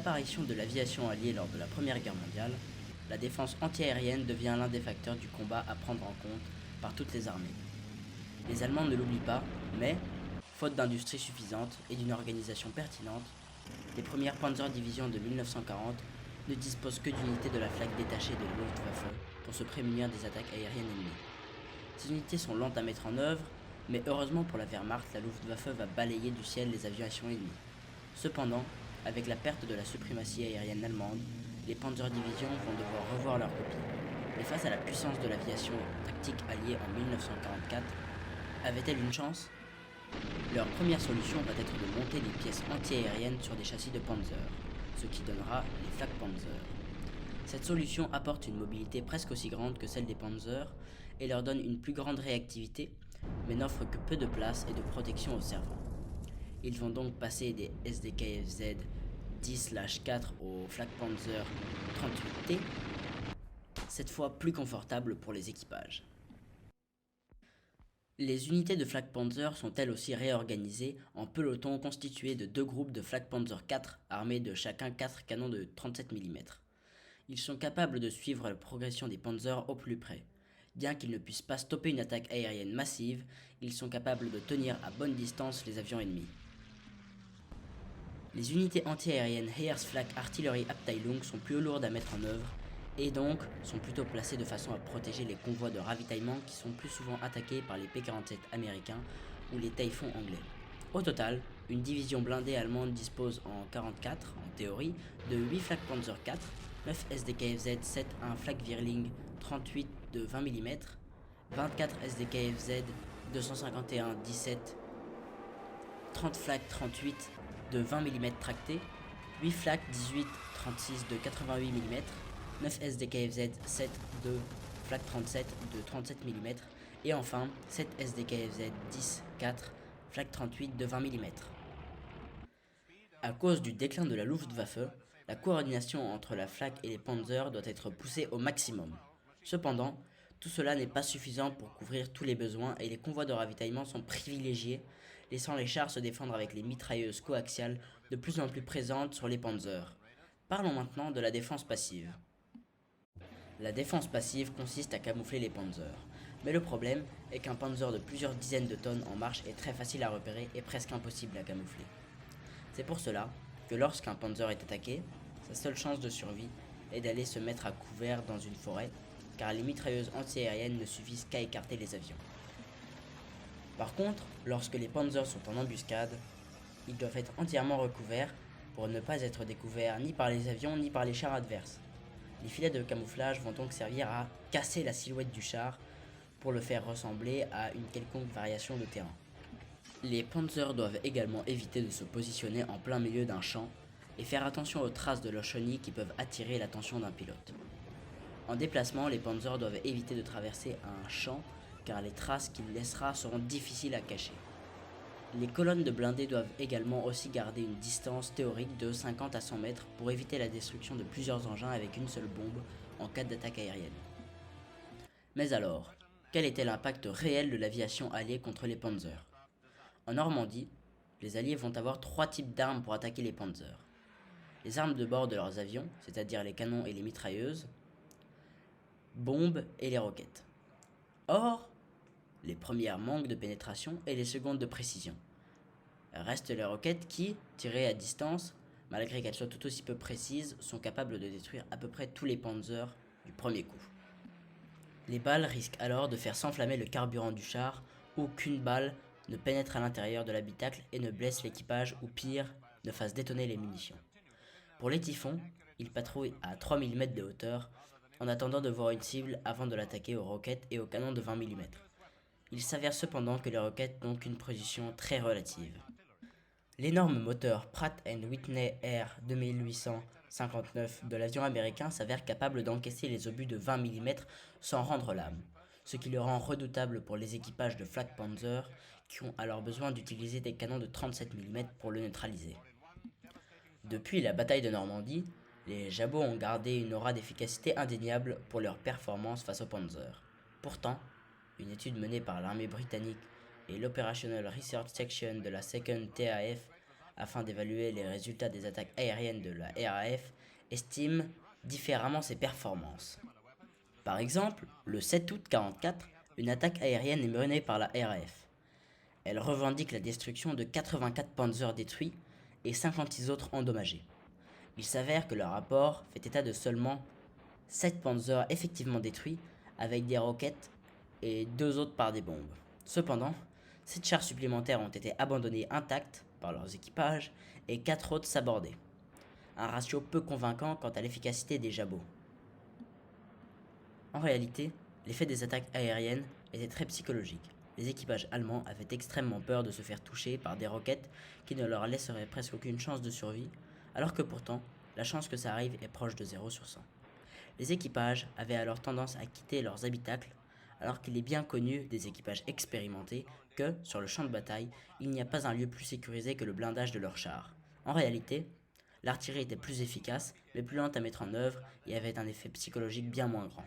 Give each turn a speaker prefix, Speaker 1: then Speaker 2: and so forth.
Speaker 1: l'apparition de l'aviation alliée lors de la Première Guerre mondiale, la défense antiaérienne devient l'un des facteurs du combat à prendre en compte par toutes les armées. Les Allemands ne l'oublient pas, mais, faute d'industrie suffisante et d'une organisation pertinente, les premières Panzer-divisions de 1940 ne disposent que d'unités de la flaque détachée de la Luftwaffe pour se prémunir des attaques aériennes ennemies. Ces unités sont lentes à mettre en œuvre, mais heureusement pour la Wehrmacht, la Luftwaffe va balayer du ciel les aviations ennemies. Cependant, avec la perte de la suprématie aérienne allemande, les Panzer-divisions vont devoir revoir leur copie. Mais face à la puissance de l'aviation tactique alliée en 1944, avaient-elles une chance? Leur première solution va être de monter des pièces anti-aériennes sur des châssis de Panzer, ce qui donnera les Flak Panzer. Cette solution apporte une mobilité presque aussi grande que celle des Panzer et leur donne une plus grande réactivité, mais n'offre que peu de place et de protection aux servants. Ils vont donc passer des SDKFZ 10/4 au Flak Panzer 38T, cette fois plus confortable pour les équipages. Les unités de Flak Panzer sont elles aussi réorganisées en pelotons constitués de deux groupes de Flak Panzer IV armés de chacun 4 canons de 37 mm. Ils sont capables de suivre la progression des Panzers au plus près. Bien qu'ils ne puissent pas stopper une attaque aérienne massive, ils sont capables de tenir à bonne distance les avions ennemis. Les unités anti-aériennes Heeresflak Artillerie Abteilung sont plus lourdes à mettre en œuvre et donc sont plutôt placées de façon à protéger les convois de ravitaillement qui sont plus souvent attaqués par les P-47 américains ou les Taifons anglais. Au total, une division blindée allemande dispose en 1944, en théorie, de 8 Flak Panzer IV, 9 SDKFZ 7-1 Flak Virling 38 de 20 mm, 24 SDKFZ 251-17, 30 Flak 38 de 20 mm tractés, 8 Flak 18-36 de 88 mm, 9 SDKFZ 7 de Flak 37 de 37 mm et enfin 7 SDKFZ 10-4 Flak 38 de 20 mm. À cause du déclin de la Luftwaffe, la coordination entre la Flak et les Panzers doit être poussée au maximum. Cependant, tout cela n'est pas suffisant pour couvrir tous les besoins et les convois de ravitaillement sont privilégiés, laissant les chars se défendre avec les mitrailleuses coaxiales de plus en plus présentes sur les Panzers. Parlons maintenant de la défense passive. La défense passive consiste à camoufler les Panzers, mais le problème est qu'un Panzer de plusieurs dizaines de tonnes en marche est très facile à repérer et presque impossible à camoufler. C'est pour cela que lorsqu'un Panzer est attaqué, sa seule chance de survie est d'aller se mettre à couvert dans une forêt, car les mitrailleuses antiaériennes ne suffisent qu'à écarter les avions. Par contre, lorsque les Panzers sont en embuscade, ils doivent être entièrement recouverts pour ne pas être découverts ni par les avions ni par les chars adverses. Les filets de camouflage vont donc servir à casser la silhouette du char pour le faire ressembler à une quelconque variation de terrain. Les Panzers doivent également éviter de se positionner en plein milieu d'un champ et faire attention aux traces de leurs chenilles qui peuvent attirer l'attention d'un pilote. En déplacement, les Panzers doivent éviter de traverser un champ car les traces qu'il laissera seront difficiles à cacher. Les colonnes de blindés doivent également aussi garder une distance théorique de 50 à 100 mètres pour éviter la destruction de plusieurs engins avec une seule bombe en cas d'attaque aérienne. Mais alors, quel était l'impact réel de l'aviation alliée contre les Panzers? En Normandie, les Alliés vont avoir 3 types d'armes pour attaquer les Panzers. Les armes de bord de leurs avions, c'est-à-dire les canons et les mitrailleuses, bombes et les roquettes. Or, les premières manquent de pénétration et les secondes de précision. Restent les roquettes qui, tirées à distance, malgré qu'elles soient tout aussi peu précises, sont capables de détruire à peu près tous les Panzers du premier coup. Les balles risquent alors de faire s'enflammer le carburant du char ou qu'une balle ne pénètre à l'intérieur de l'habitacle et ne blesse l'équipage ou pire, ne fasse détonner les munitions. Pour les Typhons, ils patrouillent à 3000 mètres de hauteur en attendant de voir une cible avant de l'attaquer aux roquettes et aux canons de 20 mm. Il s'avère cependant que les roquettes n'ont qu'une position très relative. L'énorme moteur Pratt & Whitney R2859 de l'avion américain s'avère capable d'encaisser les obus de 20 mm sans rendre l'âme, ce qui le rend redoutable pour les équipages de Flak Panzer qui ont alors besoin d'utiliser des canons de 37 mm pour le neutraliser. Depuis la bataille de Normandie, les jabots ont gardé une aura d'efficacité indéniable pour leur performance face aux Panzers. Pourtant, une étude menée par l'armée britannique et l'Operational Research Section de la 2nd TAF afin d'évaluer les résultats des attaques aériennes de la RAF, estiment différemment ses performances. Par exemple, le 7 août 1944, une attaque aérienne est menée par la RAF. Elle revendique la destruction de 84 panzers détruits et 56 autres endommagés. Il s'avère que le rapport fait état de seulement 7 panzers effectivement détruits avec des roquettes et 2 autres par des bombes. Cependant, 7 chars supplémentaires ont été abandonnés intacts par leurs équipages et 4 autres sabordés. Un ratio peu convaincant quant à l'efficacité des jabots. En réalité, l'effet des attaques aériennes était très psychologique. Les équipages allemands avaient extrêmement peur de se faire toucher par des roquettes qui ne leur laisseraient presque aucune chance de survie, alors que pourtant, la chance que ça arrive est proche de 0 sur 100. Les équipages avaient alors tendance à quitter leurs habitacles, alors qu'il est bien connu des équipages expérimentés que, sur le champ de bataille, il n'y a pas un lieu plus sécurisé que le blindage de leurs chars. En réalité, l'artillerie était plus efficace, mais plus lente à mettre en œuvre et avait un effet psychologique bien moins grand.